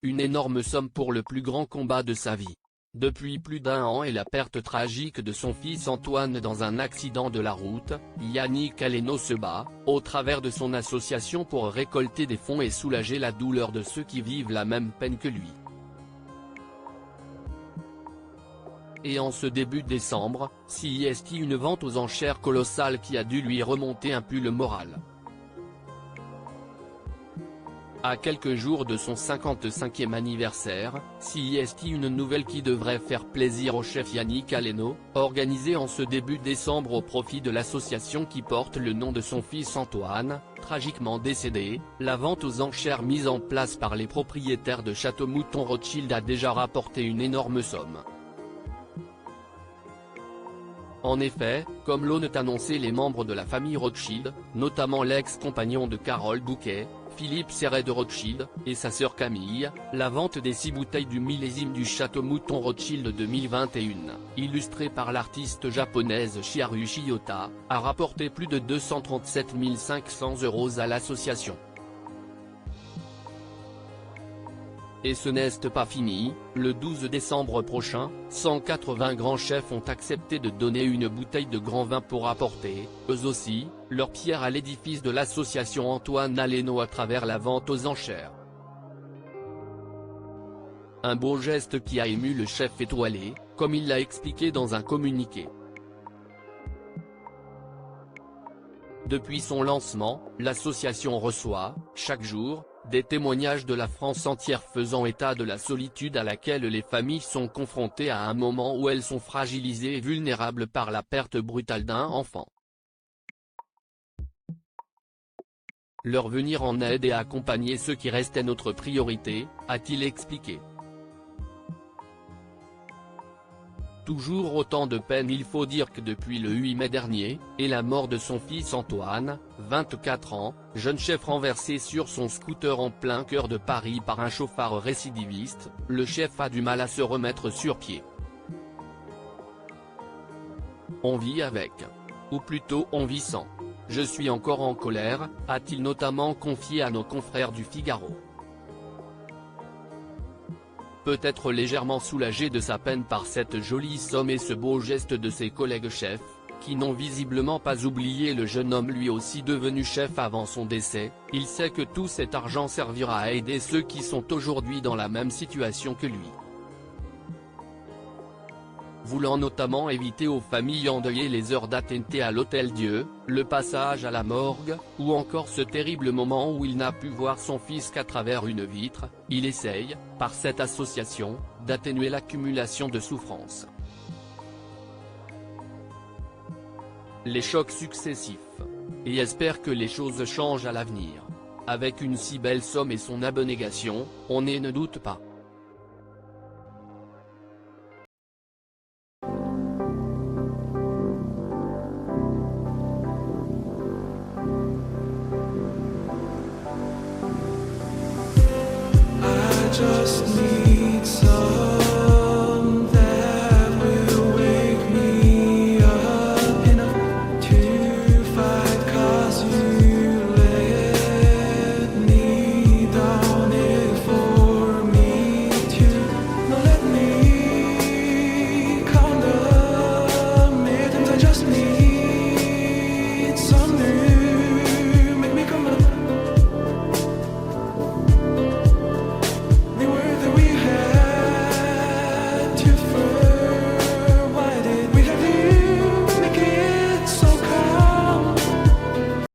une énorme somme pour le plus grand combat de sa vie. Depuis plus d'un an et la perte tragique de son fils Antoine dans un accident de la route, Yannick Aleno se bat, au travers de son association pour récolter des fonds et soulager la douleur de ceux qui vivent la même peine que lui. Et en ce début décembre, CIST une vente aux enchères colossale qui a dû lui remonter un peu le moral. À quelques jours de son 55e anniversaire, CIST une nouvelle qui devrait faire plaisir au chef Yannick Aleno, organisée en ce début décembre au profit de l'association qui porte le nom de son fils Antoine, tragiquement décédé. La vente aux enchères mise en place par les propriétaires de Château Mouton Rothschild a déjà rapporté une énorme somme. En effet, comme l'ont annoncé les membres de la famille Rothschild, notamment l'ex-compagnon de Carole Bouquet, Philippe Serret de Rothschild, et sa sœur Camille, la vente des 6 bouteilles du millésime du Château Mouton Rothschild 2021, illustrée par l'artiste japonaise Chiharu Shiyota, a rapporté plus de 237 500 € à l'association. Et ce n'est pas fini, le 12 décembre prochain, 180 grands chefs ont accepté de donner une bouteille de grand vin pour apporter, eux aussi, leur pierre à l'édifice de l'association Antoine Aleno à travers la vente aux enchères. Un beau geste qui a ému le chef étoilé, comme il l'a expliqué dans un communiqué. Depuis son lancement, l'association reçoit, chaque jour, des témoignages de la France entière faisant état de la solitude à laquelle les familles sont confrontées à un moment où elles sont fragilisées et vulnérables par la perte brutale d'un enfant. Leur venir en aide et accompagner ceux qui restaient notre priorité, a-t-il expliqué. Toujours autant de peine. Il faut dire que depuis le 8 mai dernier, et la mort de son fils Antoine, 24 ans, jeune chef renversé sur son scooter en plein cœur de Paris par un chauffard récidiviste, le chef a du mal à se remettre sur pied. On vit avec. Ou plutôt on vit sans. Je suis encore en colère, a-t-il notamment confié à nos confrères du Figaro. Peut-être légèrement soulagé de sa peine par cette jolie somme et ce beau geste de ses collègues chefs, qui n'ont visiblement pas oublié le jeune homme lui aussi devenu chef avant son décès, il sait que tout cet argent servira à aider ceux qui sont aujourd'hui dans la même situation que lui. Voulant notamment éviter aux familles endeuillées les heures d'attente à l'Hôtel-Dieu, le passage à la morgue, ou encore ce terrible moment où il n'a pu voir son fils qu'à travers une vitre, il essaye, par cette association, d'atténuer l'accumulation de souffrances. Les chocs successifs. Et espère que les choses changent à l'avenir. Avec une si belle somme et son abnégation, on ne doute pas. Just need